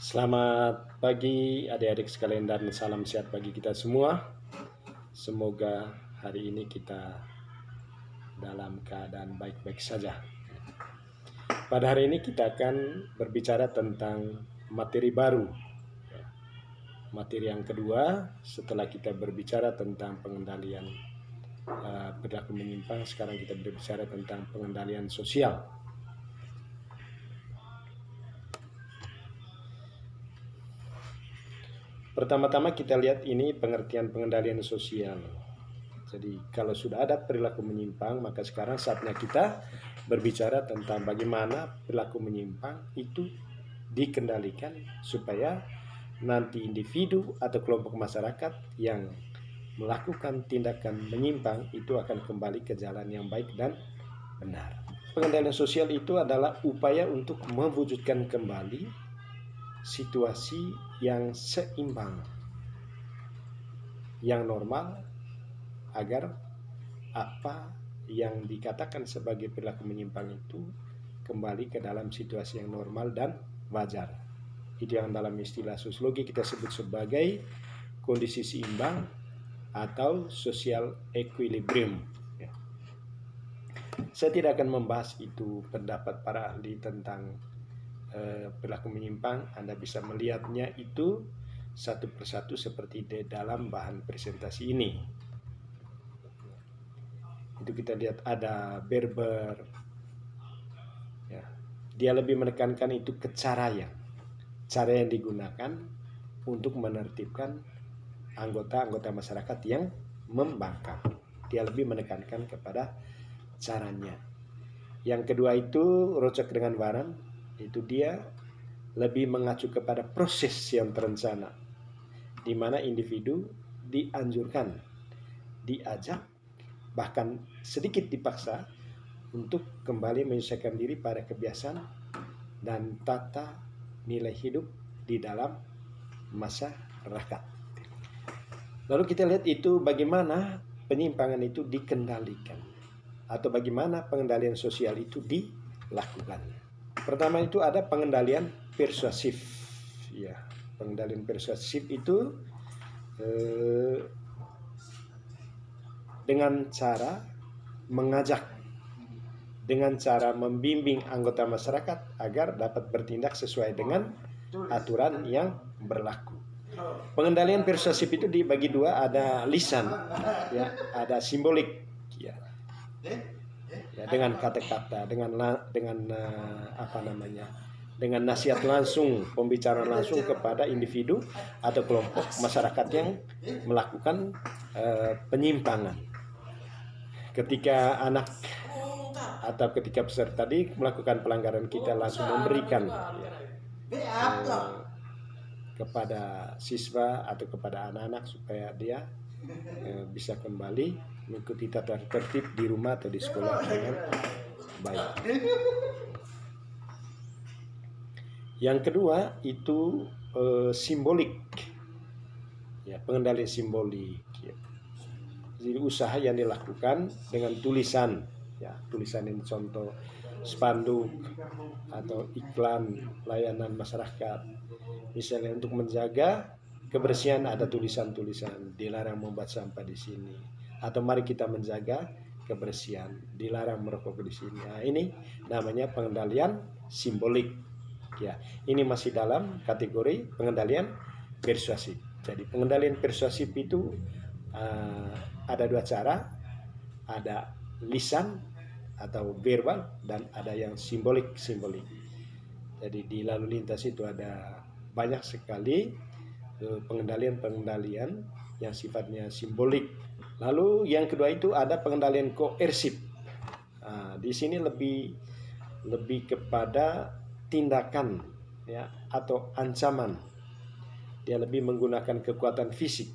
Selamat pagi adik-adik sekalian dan salam sehat bagi kita semua. Semoga hari ini kita dalam keadaan baik-baik saja. Pada hari ini kita akan berbicara tentang materi baru. Materi yang kedua setelah kita berbicara tentang pengendalian perilaku menyimpang, sekarang kita berbicara tentang pengendalian sosial. Pertama-tama kita lihat ini pengertian pengendalian sosial. Jadi kalau sudah ada perilaku menyimpang, maka sekarang saatnya kita berbicara tentang bagaimana perilaku menyimpang itu dikendalikan supaya nanti individu atau kelompok masyarakat yang melakukan tindakan menyimpang itu akan kembali ke jalan yang baik dan benar. Pengendalian sosial itu adalah upaya untuk mewujudkan kembali situasi yang seimbang, yang normal, agar apa yang dikatakan sebagai perilaku menyimpang itu kembali ke dalam situasi yang normal dan wajar. Itu yang dalam istilah sosiologi kita sebut sebagai kondisi seimbang atau social equilibrium. Saya tidak akan membahas itu pendapat para ahli tentang perilaku menyimpang. Anda bisa melihatnya itu satu persatu seperti di dalam bahan presentasi ini. Itu kita lihat ada Berber, ya, dia lebih menekankan itu ke cara yang digunakan untuk menertibkan anggota-anggota masyarakat yang membangkang. Dia lebih menekankan kepada caranya. Yang kedua itu Rocek dengan Waran, itu dia lebih mengacu kepada proses yang terencana, di mana individu dianjurkan, diajak, bahkan sedikit dipaksa untuk kembali menyesuaikan diri pada kebiasaan dan tata nilai hidup di dalam masyarakat. Lalu kita lihat itu bagaimana penyimpangan itu dikendalikan atau bagaimana pengendalian sosial itu dilakukan. Pertama itu ada pengendalian persuasif. Ya, pengendalian persuasif itu dengan cara mengajak, dengan cara membimbing anggota masyarakat agar dapat bertindak sesuai dengan aturan yang berlaku. Pengendalian persuasif itu dibagi dua, ada lisan, ya, ada simbolik, ya. Ya, dengan kata-kata, dengan dengan nasihat langsung, pembicaraan langsung kepada individu atau kelompok masyarakat yang melakukan penyimpangan. Ketika anak atau ketika peserta tadi melakukan pelanggaran, kita langsung memberikan kepada siswa atau kepada anak-anak supaya dia bisa kembali mengikuti tata tertib di rumah atau di sekolah dengan baik. Yang kedua itu simbolik, ya, pengendalian simbolik, ya. Jadi usaha yang dilakukan dengan tulisan, ya, tulisan ini contoh spanduk atau iklan layanan masyarakat. Misalnya untuk menjaga kebersihan ada tulisan-tulisan, dilarang membuat sampah di sini, atau mari kita menjaga kebersihan, dilarang merokok di sini. Nah, ini namanya pengendalian simbolik. Ya, ini masih dalam kategori pengendalian persuasif. Jadi pengendalian persuasif itu ada dua cara, ada lisan atau verbal dan ada yang simbolik. Jadi di lalu lintas itu ada banyak sekali pengendalian yang sifatnya simbolik. Lalu yang kedua itu ada pengendalian koersif. Di sini lebih kepada tindakan, ya, atau ancaman. Dia lebih menggunakan kekuatan fisik.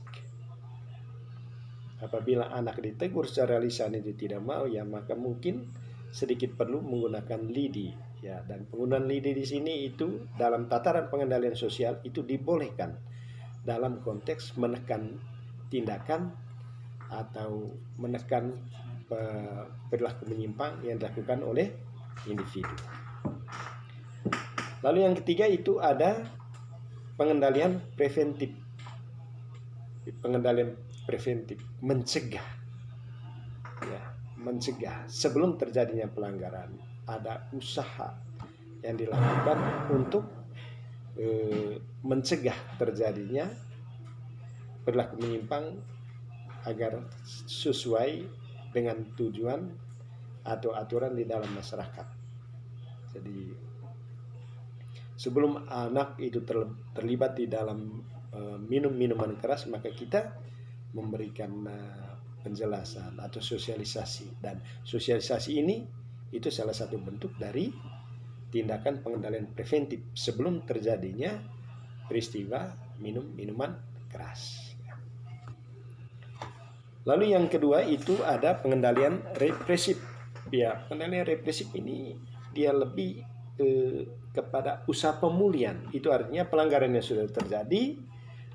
Apabila anak ditegur secara lisan itu tidak mau, ya maka mungkin sedikit perlu menggunakan lidi, ya. Dan penggunaan lidi di sini itu dalam tataran pengendalian sosial itu dibolehkan dalam konteks menekan tindakan atau menekan perilaku menyimpang yang dilakukan oleh individu. Lalu yang ketiga itu ada pengendalian preventif. Pengendalian preventif mencegah, ya, mencegah sebelum terjadinya pelanggaran. Ada usaha yang dilakukan untuk mencegah terjadinya perilaku menyimpang agar sesuai dengan tujuan atau aturan di dalam masyarakat. Jadi sebelum anak itu terlibat di dalam minum minuman keras, maka kita memberikan penjelasan atau sosialisasi, dan sosialisasi ini itu salah satu bentuk dari tindakan pengendalian preventif sebelum terjadinya peristiwa minum minuman keras. Lalu yang kedua itu ada pengendalian represif. Ya, pengendalian represif ini dia lebih kepada usaha pemulihan. Itu artinya pelanggaran yang sudah terjadi,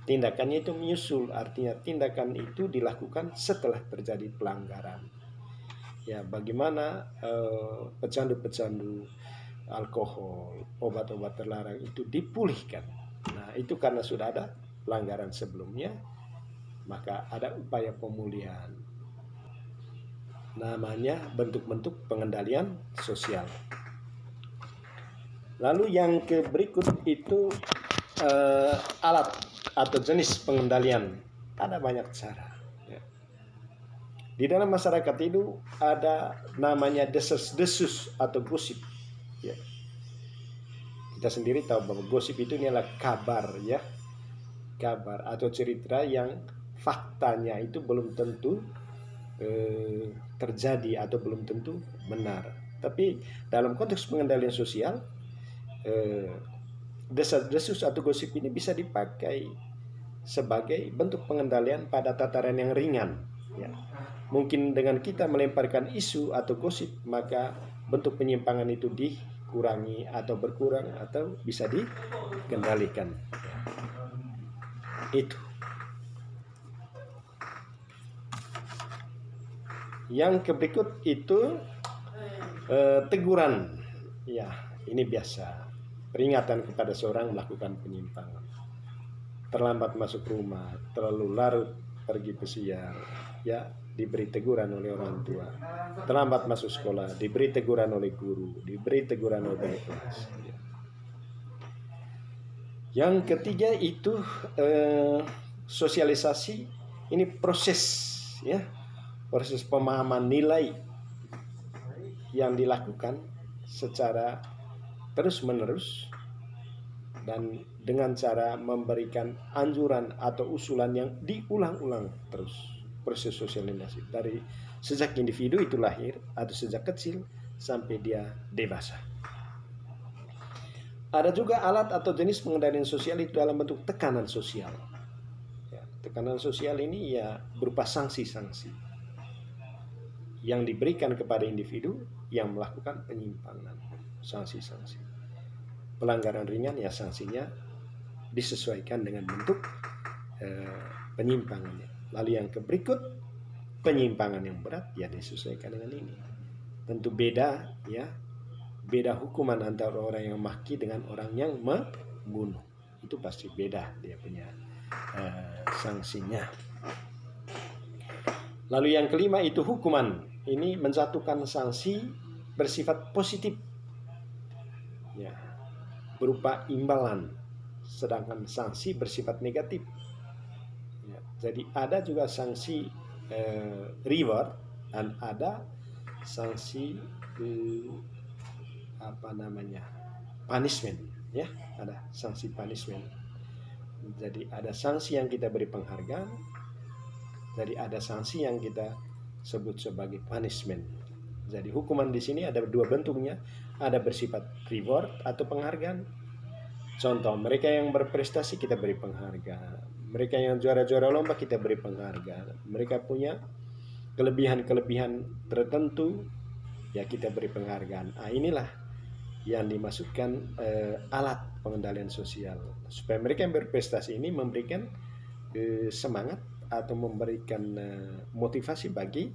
tindakannya itu menyusul. Artinya tindakan itu dilakukan setelah terjadi pelanggaran. Ya, bagaimana pecandu-pecandu alkohol, obat-obat terlarang itu dipulihkan. Nah, itu karena sudah ada pelanggaran sebelumnya, maka ada upaya pemulihan. Namanya bentuk-bentuk pengendalian sosial. Lalu yang berikut itu alat atau jenis pengendalian. Ada banyak cara. Ya. Di dalam masyarakat itu ada namanya desas-desus atau gosip. Ya. Kita sendiri tahu bahwa gosip itu adalah kabar, ya, kabar atau cerita yang faktanya itu belum tentu terjadi atau belum tentu benar. Tapi dalam konteks pengendalian sosial, desas-desus atau gosip ini bisa dipakai sebagai bentuk pengendalian pada tataran yang ringan. Ya. Mungkin dengan kita melemparkan isu atau gosip, maka bentuk penyimpangan itu dikurangi atau berkurang atau bisa dikendalikan. Itu. Yang berikut itu teguran. Ya, ini biasa. Peringatan kepada seorang melakukan penyimpangan. Terlambat masuk rumah, terlalu larut pergi pesiar, ya, diberi teguran oleh orang tua. Terlambat masuk sekolah, diberi teguran oleh guru, diberi teguran oleh kelas. Ya. Yang ketiga itu sosialisasi. Ini proses, ya, proses pemahaman nilai yang dilakukan secara terus-menerus dan dengan cara memberikan anjuran atau usulan yang diulang-ulang terus. Proses sosialisasi dari sejak individu itu lahir atau sejak kecil sampai dia dewasa. Ada juga alat atau jenis pengendalian sosial itu dalam bentuk tekanan sosial. Ya, tekanan sosial ini ya berupa sanksi-sanksi yang diberikan kepada individu yang melakukan penyimpangan. Sanksi-sanksi. Pelanggaran ringan ya sanksinya disesuaikan dengan bentuk penyimpangannya. Lalu yang berikut penyimpangan yang berat ya disesuaikan dengan ini. Tentu beda, ya, beda hukuman antara orang yang maki dengan orang yang membunuh. Itu pasti beda dia punya sanksinya. Lalu yang kelima itu hukuman. Ini menjatuhkan sanksi bersifat positif, ya, berupa imbalan, sedangkan sanksi bersifat negatif. Ya, jadi ada juga sanksi reward dan ada sanksi punishment, ya, ada sanksi punishment. Jadi ada sanksi yang kita beri penghargaan, jadi ada sanksi yang kita sebut sebagai punishment. Jadi hukuman di sini ada dua bentuknya, ada bersifat reward atau penghargaan. Contoh, mereka yang berprestasi kita beri penghargaan, mereka yang juara-juara lomba kita beri penghargaan, mereka punya kelebihan-kelebihan tertentu ya kita beri penghargaan. Nah, inilah yang dimasukkan alat pengendalian sosial supaya mereka yang berprestasi ini memberikan semangat atau memberikan motivasi bagi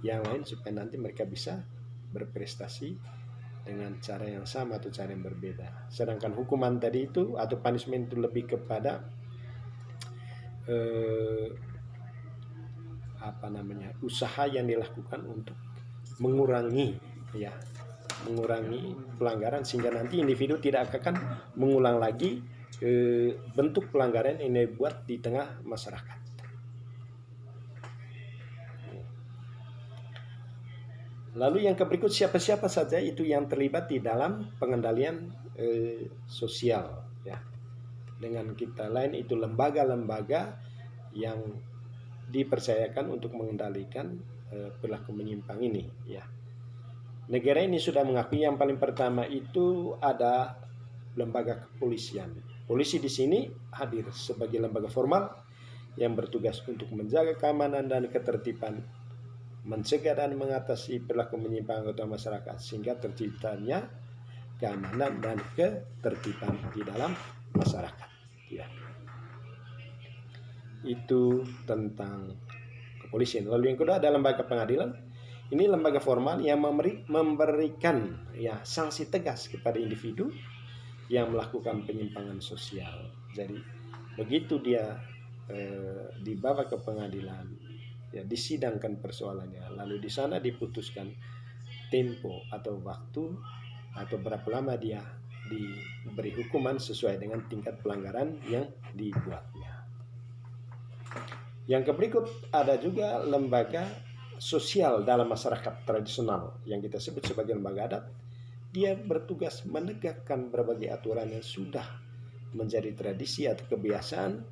yang lain supaya nanti mereka bisa berprestasi dengan cara yang sama atau cara yang berbeda. Sedangkan hukuman tadi itu atau punishment itu lebih kepada usaha yang dilakukan untuk mengurangi pelanggaran, sehingga nanti individu tidak akan mengulang lagi bentuk pelanggaran yang dibuat di tengah masyarakat. Lalu yang berikut, siapa-siapa saja itu yang terlibat di dalam pengendalian sosial, ya. Dengan kita lain itu lembaga-lembaga yang dipercayakan untuk mengendalikan perilaku menyimpang ini, ya. Negara ini sudah mengakui yang paling pertama itu ada lembaga kepolisian. Polisi di sini hadir sebagai lembaga formal yang bertugas untuk menjaga keamanan dan ketertiban, mencegah dan mengatasi perilaku menyimpang anggota masyarakat sehingga terciptanya keamanan dan ketertiban di dalam masyarakat. Ya. Itu tentang kepolisian. Lalu yang kedua ada lembaga pengadilan. Ini lembaga formal yang memberikan sanksi tegas kepada individu yang melakukan penyimpangan sosial. Jadi begitu dia dibawa ke pengadilan, ya, disidangkan persoalannya, lalu di sana diputuskan tempo atau waktu atau berapa lama dia diberi hukuman sesuai dengan tingkat pelanggaran yang dibuatnya. Yang berikut ada juga lembaga sosial dalam masyarakat tradisional yang kita sebut sebagai lembaga adat. Dia bertugas menegakkan berbagai aturan yang sudah menjadi tradisi atau kebiasaan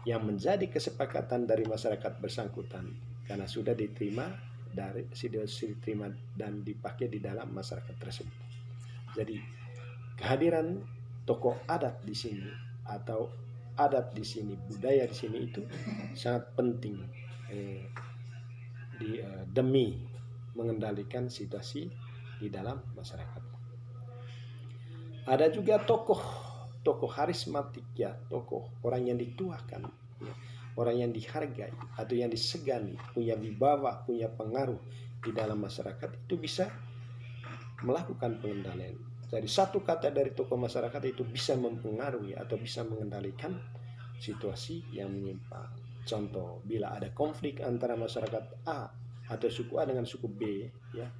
yang menjadi kesepakatan dari masyarakat bersangkutan karena sudah diterima dan dipakai di dalam masyarakat tersebut. Jadi kehadiran tokoh adat di sini atau adat di sini, budaya di sini itu sangat penting demi mengendalikan situasi di dalam masyarakat. Ada juga tokoh harismatik, ya, tokoh orang yang dituakan, ya, orang yang dihargai atau yang disegani, punya wibawa, punya pengaruh di dalam masyarakat, itu bisa melakukan pengendalian. Jadi satu kata dari tokoh masyarakat itu bisa mempengaruhi atau bisa mengendalikan situasi yang menyimpang. Contoh, bila ada konflik antara masyarakat A atau suku A dengan suku B, ya,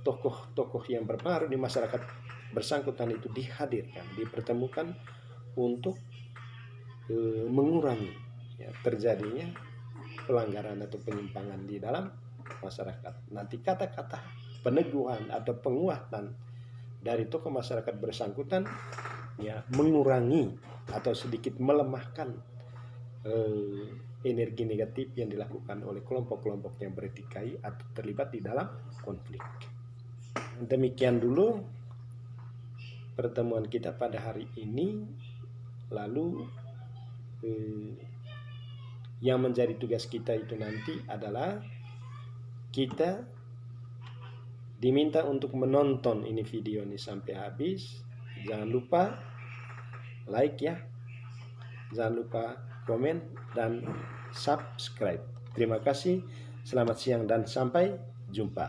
tokoh-tokoh yang berpengaruh di masyarakat bersangkutan itu dihadirkan, dipertemukan untuk mengurangi, ya, terjadinya pelanggaran atau penyimpangan di dalam masyarakat. Nanti kata-kata peneguhan atau penguatan dari tokoh masyarakat bersangkutan, ya, mengurangi atau sedikit melemahkan energi negatif yang dilakukan oleh kelompok-kelompok yang bertikai atau terlibat di dalam konflik. Demikian dulu pertemuan kita pada hari ini. Lalu yang menjadi tugas kita itu nanti adalah kita diminta untuk menonton ini video ini sampai habis. Jangan lupa like, ya. Jangan lupa komen dan subscribe. Terima kasih. Selamat siang dan sampai jumpa.